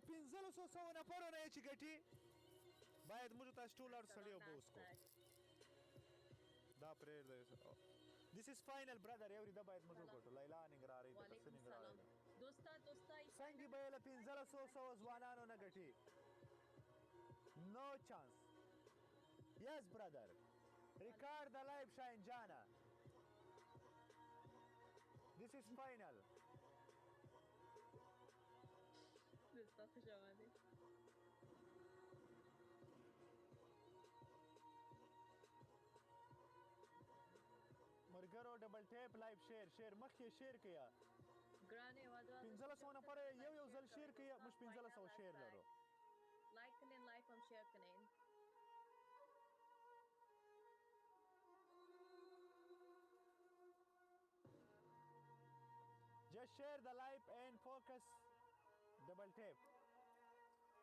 1500 نفرو نه چې ګټي باید موږ تاسو ټول هر سړی اوبه وڅښو دا پرېږدئ This is final brother اورېده باید موږ وګټو لیلا ننګرهارۍ ده که څه ننګرهارۍ ده څنګه به یې له 1500 ځوانانو نه ګټي No chance Yes brother Record the live Shine Jana This is final دوستا خوش آمدید مرګرو ډبل ټیپ لایف شیر مخکې شیر کیا ګرانې وادو 1500 نفر یو ځل شیر کیا موږ 1500 شیر لرو لایک کنین لایک هم شیر کنین Just share the live and focus double tap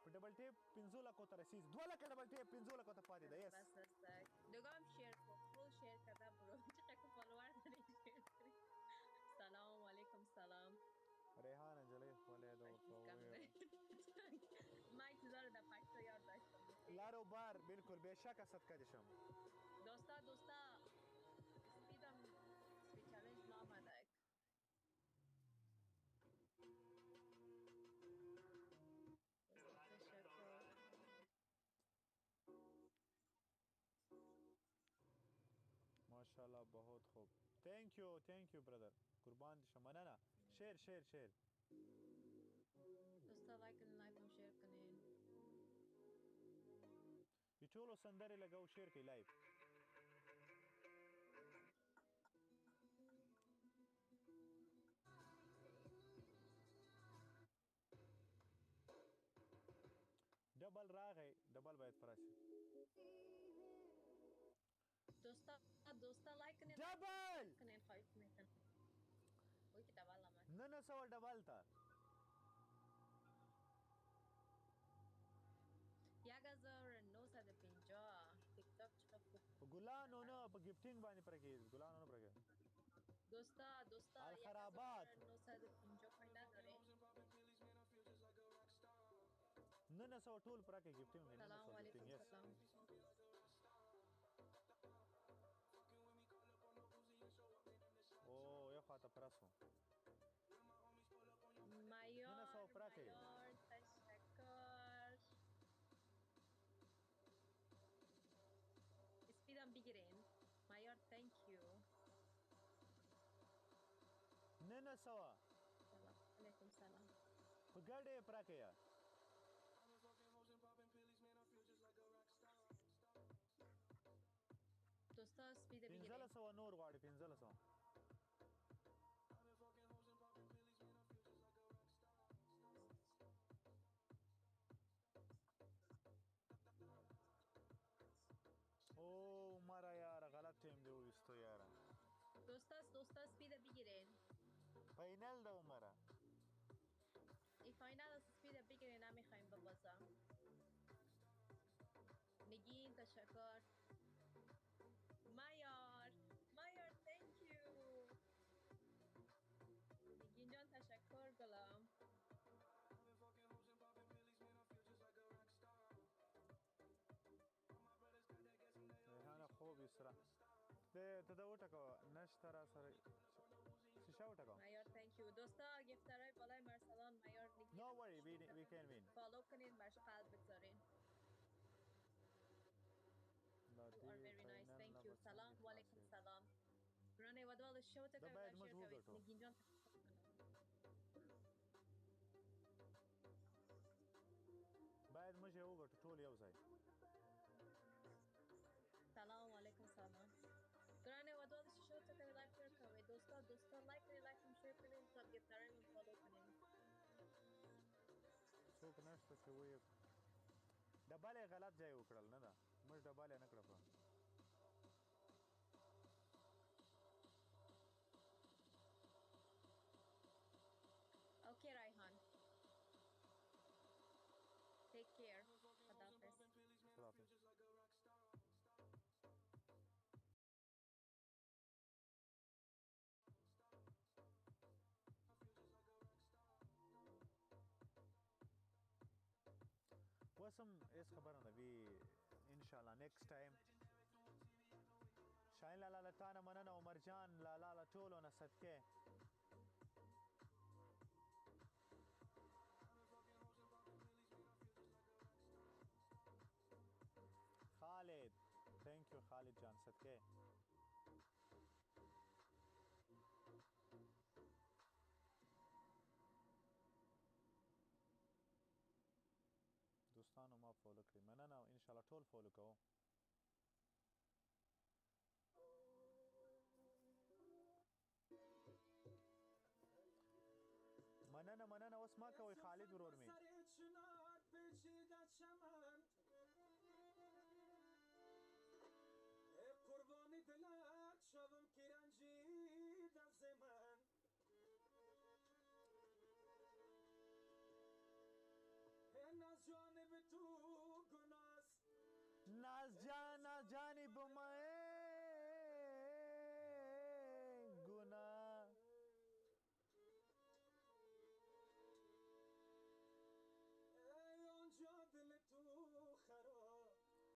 په ډبل ټیپ 15 لکو ته رسیږي 2 لکه ډبل ټیپ 15 لکو ته پاتې ده یس بس دوگام شیر کو فول شیر کرده برو چقدر که فالوور داری شیر کری سلام علیکم سلام ریحانه جلی خولې د مایک زر در پشتا یاد داشتم لارو بار بالکل به شک صدقه دشم دوستا اسپیدم سوی چالنج نامده تشکر ماشاءالله बहुत خوب thank you brother قربان دشم مننه شیر دوستا لایک کنین لایک هم شیر کنین ی ټولو سندرې لګو شیر کوي لایو ډبل راغی ډبل باید پراسي دوستا لایک کنین ډبل کنین خواهش میکنم وای که ډبل آمد 900 ډبل تا 1950 ټیک ټاک چقدر خوب ګلانو نه په گیفټینګ باندې پرکې ګلانو نه پرکې دوستا الخرابات 1950 پیدا داره 900 ټول پرکې گیفټینګ نه سلام علیکم سلام او یو خواته پرسو مایار تشکر اسپیدم بگیرین مایار thank you 900 سلام علیکم سلام په ګډه پرکې یا دوستا اسپید بگیرین 1500 نور غواړي 1500 او مرا یار غلط ټیم دی وستو یار دوستا اسپید بگیرین فاینل ده عمره ای فاینال اسپید بگیرین نمیخوایم ببازم نگین تشکر مایار thank you نگین جان تشکر گلم ریحانه خوب یسرا ته دا وټکو نشته را سره شیشه وټکو مایار thank you دوستا گفترهای بالای مرسلان مایار نگین no worry we can win فالو کنین برش قلب بگذارین You are very nice. Thank you. سلام و علیکم سلام. گرانه ودوال شو تا که شیر کوید. نگین جان باید موږ یې وګټو ټول یو ځای. سلام علیکم سلام. گرانه ودوال شو تا که لایک شیر کوید. دوستا لایک کنید لایک هم شیر کنید تا گفترهای من فالو کنید. څوک نشته چې وایي ډبل یې غلط ځای وکړل نه ده موږ ډبل یې نه کړه Okay Raihan. Take care. خداحافظ. اوسم اس خبره ده وی ان شاء الله نیکسٹ ټایم شاهین لالا له تا نه مننه عمر جان لالا له ټولو نه صدقې خالد ثانک یو خالد جان صدقې دوستانو ما فالو کړئ مننه ان شاء الله ټول فالو کوو مننه اوس ما کوئ خالد ورور مې قربانی دلت شوم که رنجید از من از جانب تو گناست ناز جانب من گناه ای آنجا دل تو